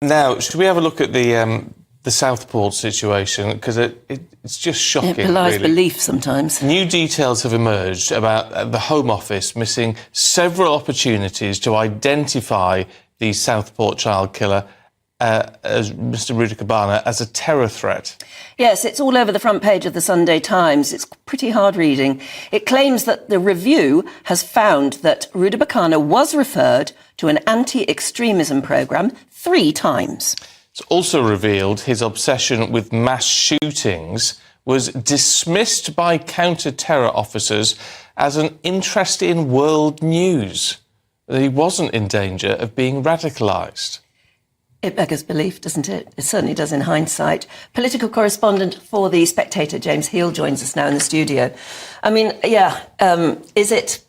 Now, should we have a look at the Southport situation? Because it's just shocking, It belies really. belief sometimes. New details have emerged about the Home Office missing several opportunities to identify the Southport child killer, as Mr Rudakubana, as a terror threat. Yes, it's all over the front page of the Sunday Times. It's pretty hard reading. It claims that the review has found that Rudakubana was referred to an anti-extremism programme 3 times. It's also revealed his obsession with mass shootings was dismissed by counter-terror officers as an interest in world news, that he wasn't in danger of being radicalised. It beggars belief, doesn't it? It certainly does in hindsight. Political correspondent for The Spectator, James Heale, joins us now in the studio. I mean, is it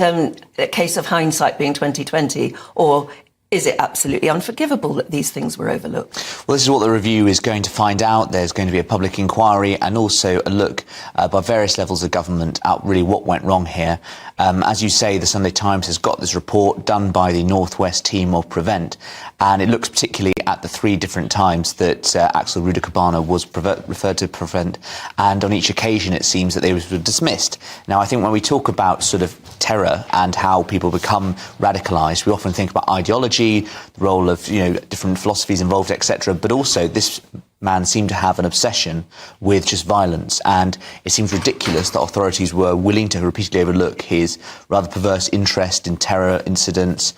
a case of hindsight being 20/20, or is it absolutely unforgivable that these things were overlooked? Well, this is what the review is going to find out. There's going to be a public inquiry and also a look by various levels of government at really what went wrong here. As you say, the Sunday Times has got this report done by the North West team of Prevent, and it looks particularly at the 3 different times that Axel Rudakubana was referred to Prevent, and on each occasion it seems that they were dismissed. Now, I think when we talk about sort of terror and how people become radicalised, we often think about ideology, the role of different philosophies involved, etc. But also this man seemed to have an obsession with just violence, and it seems ridiculous that authorities were willing to repeatedly overlook his rather perverse interest in terror incidents,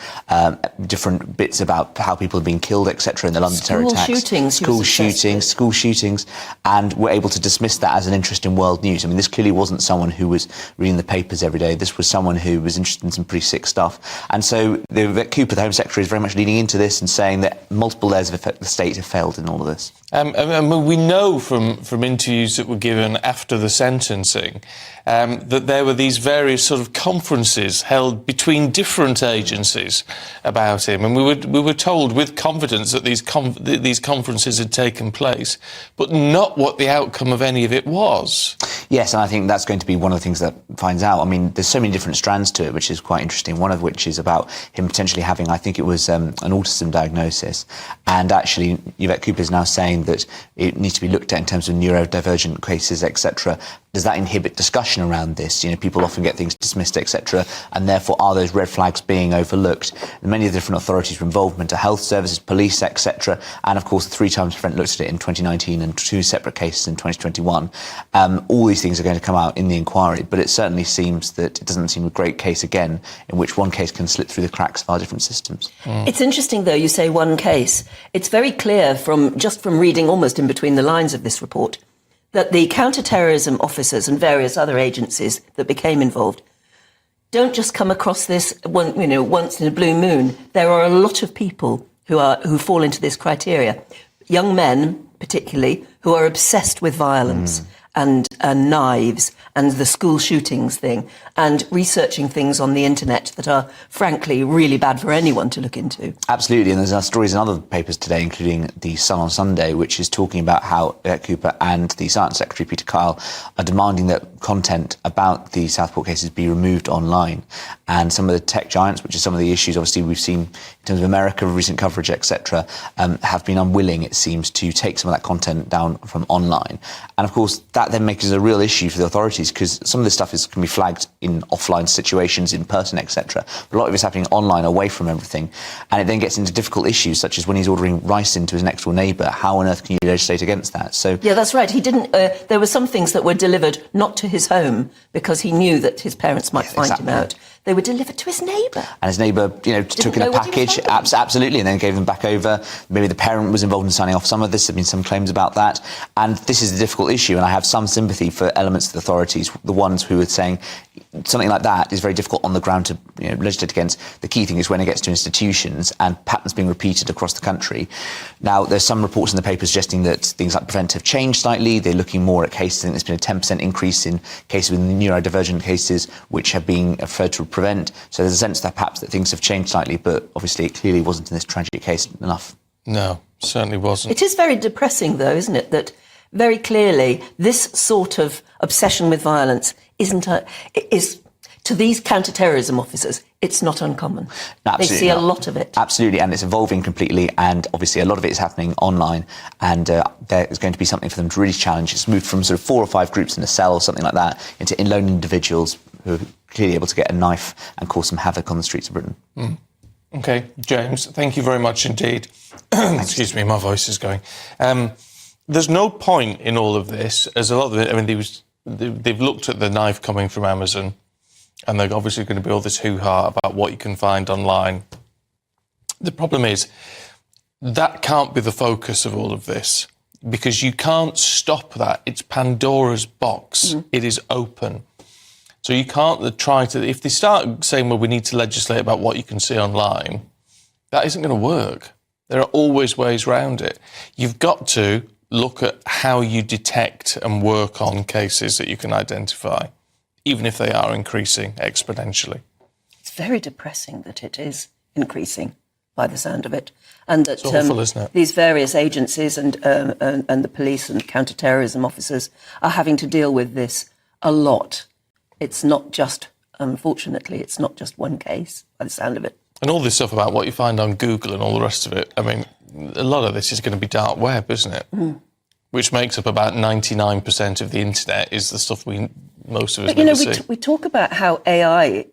different bits about how people have been killed, etc. in the London terror attacks, school shootings, and were able to dismiss that as an interest in world news. I mean, this clearly wasn't someone who was reading the papers every day. This was someone who was interested in some pretty sick stuff. And so Yvette Cooper, the Home Secretary, is very much leaning into this and saying that multiple layers of the state have failed in all of this. We know from interviews that were given after the sentencing that there were these various sort of conferences held between different agencies about him, and we were told with confidence that these conferences had taken place, but not what the outcome of any of it was. Yes, and I think that's going to be one of the things that finds out. I mean, there's so many different strands to it, which is quite interesting. One of which is about him potentially having, I think it was an autism diagnosis, and actually Yvette Cooper is now saying that it needs to be looked at in terms of neurodivergent cases, etc. Does that inhibit discussion around this? People often get things dismissed, etc., and therefore are those red flags being overlooked? And many of the different authorities were involved, mental health services, police, etc., and of course 3 times Prevent looked at it in 2019 and 2 separate cases in 2021. All these things are going to come out in the inquiry, but it certainly seems that it doesn't seem a great case again in which one case can slip through the cracks of our different systems. It's interesting, though, you say one case. It's very clear from reading almost in between the lines of this report that the counter-terrorism officers and various other agencies that became involved don't just come across this once in a blue moon. There are a lot of people who fall into this criteria. Young men, particularly, who are obsessed with violence and knives and the school shootings thing, and researching things on the internet that are, frankly, really bad for anyone to look into. Absolutely, and there's stories in other papers today, including The Sun on Sunday, which is talking about how Yvette Cooper and the Science Secretary, Peter Kyle, are demanding that content about the Southport cases be removed online. And some of the tech giants, which are some of the issues, obviously, we've seen in terms of America, recent coverage, etc., have been unwilling, it seems, to take some of that content down from online. And, of course, that then makes it a real issue for the authorities, because some of this stuff can be flagged in offline situations, in person, etc. But a lot of it's happening online, away from everything. And it then gets into difficult issues, such as when he's ordering rice into his next-door neighbour. How on earth can you legislate against that? So yeah, that's right. He didn't. There were some things that were delivered not to his home because he knew that his parents might find him out. They were delivered to his neighbour. And his neighbour, took in a package, absolutely, and then gave them back over. Maybe the parent was involved in signing off some of this. There have been some claims about that. And this is a difficult issue, and I have some sympathy for elements of the authorities, the ones who are saying something like that is very difficult on the ground to legislate against. The key thing is when it gets to institutions and patterns being repeated across the country. Now, there's some reports in the paper suggesting that things like Prevent have changed slightly. They're looking more at cases. I think there's been a 10% increase in cases with neurodivergent cases, which have been referred to Prevent. So there's a sense that perhaps that things have changed slightly, but obviously it clearly wasn't in this tragic case enough. No, certainly wasn't. It is very depressing, though, isn't it, that very clearly this sort of obsession with violence is to these counter-terrorism officers, it's not uncommon. Absolutely they see a not. lot of it. Absolutely, and it's evolving completely, and obviously a lot of it is happening online, and there is going to be something for them to really challenge. It's moved from sort of 4 or 5 groups in a cell or something like that into lone individuals who are clearly able to get a knife and cause some havoc on the streets of Britain. OK, James, thank you very much indeed. Excuse me, my voice is going. There's no point in all of this, as a lot of it, I mean, they've looked at the knife coming from Amazon, and there's obviously going to be all this hoo-ha about what you can find online. The problem is, that can't be the focus of all of this, because you can't stop that. It's Pandora's box. It is open. So you can't try to... If they start saying, well, we need to legislate about what you can see online, that isn't going to work. There are always ways around it. You've got to look at how you detect and work on cases that you can identify, even if they are increasing exponentially. It's very depressing that it is increasing, by the sound of it, and that it's awful, isn't it? These various agencies and the police and counter-terrorism officers are having to deal with this a lot. It's not just, unfortunately, it's not just one case, by the sound of it. And all this stuff about what you find on Google and all the rest of it, I mean, a lot of this is going to be dark web, isn't it? Which makes up about 99% of the internet, is the stuff most of us never see. We talk about how AI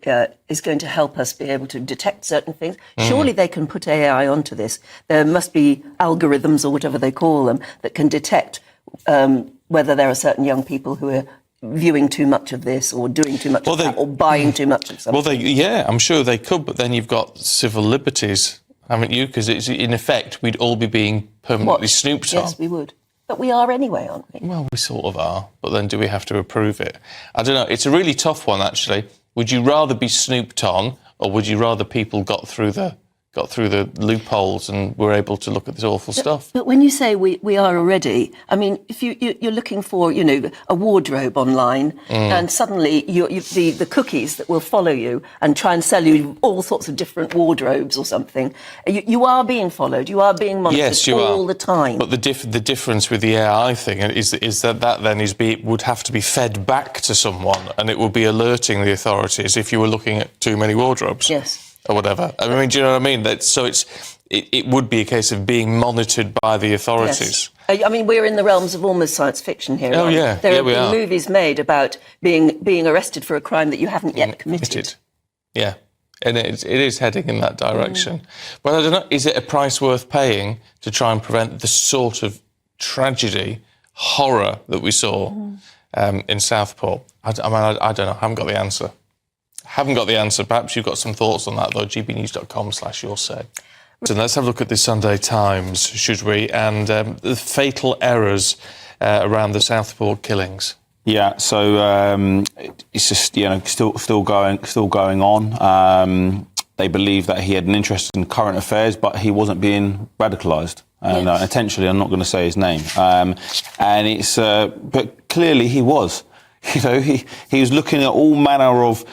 is going to help us be able to detect certain things. Surely they can put AI onto this. There must be algorithms, or whatever they call them, that can detect whether there are certain young people who are viewing too much of this, or doing too much of that, or buying too much of something. Well, yeah, I'm sure they could, but then you've got civil liberties, haven't you? Because it's, in effect, we'd all be being permanently snooped on. Yes, we would. But we are anyway, aren't we? Well, we sort of are, but then do we have to approve it? I don't know. It's a really tough one, actually. Would you rather be snooped on, or would you rather people got through the loopholes and were able to look at this awful stuff? But when you say we are already, I mean, if you're looking for, a wardrobe online, and suddenly the cookies that will follow you and try and sell you all sorts of different wardrobes or something, you are being followed, you are being monitored. Yes, you all are. the time. But the difference with the AI thing is that then would have to be fed back to someone, and it would be alerting the authorities if you were looking at too many wardrobes. Yes. Or whatever. I mean, do you know what I mean? It would be a case of being monitored by the authorities. Yes. I mean, we're in the realms of almost science fiction here. Oh, yeah. There have we been are. movies made about being arrested for a crime that you haven't yet committed. Yeah, and it is heading in that direction. But I don't know, is it a price worth paying to try and prevent the sort of tragedy, horror that we saw in Southport? I don't know. I haven't got the answer. Perhaps you've got some thoughts on that, though. gbnews.com/yoursay. So let's have a look at the Sunday Times, should we? And the fatal errors around the Southport killings. Yeah, so it's just still going on. They believe that he had an interest in current affairs, but he wasn't being radicalised. And intentionally, I'm not going to say his name. And it's but clearly he was. He was looking at all manner of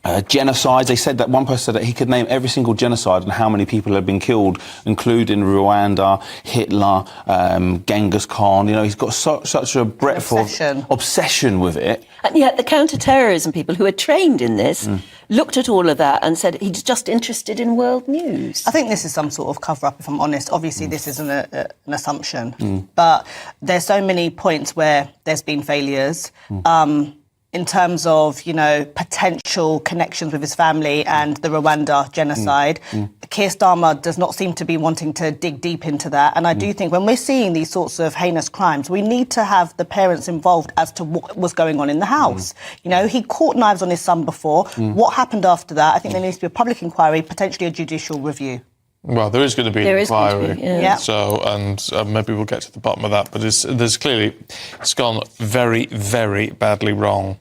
genocides. They said that one person said that he could name every single genocide and how many people had been killed, including Rwanda, Hitler, Genghis Khan. He's got such a breadth of obsession with it. And yet the counter-terrorism people who are trained in this looked at all of that and said he's just interested in world news. I think this is some sort of cover-up, if I'm honest. Obviously, this isn't an assumption. But there's so many points where there's been failures. In terms of, potential connections with his family and the Rwanda genocide. Keir Starmer does not seem to be wanting to dig deep into that. And I do think when we're seeing these sorts of heinous crimes, we need to have the parents involved as to what was going on in the house. He caught knives on his son before. What happened after that? I think there needs to be a public inquiry, potentially a judicial review. Well, there is going to be an inquiry. Yeah. So, and maybe we'll get to the bottom of that. But there's clearly, it's gone very, very badly wrong.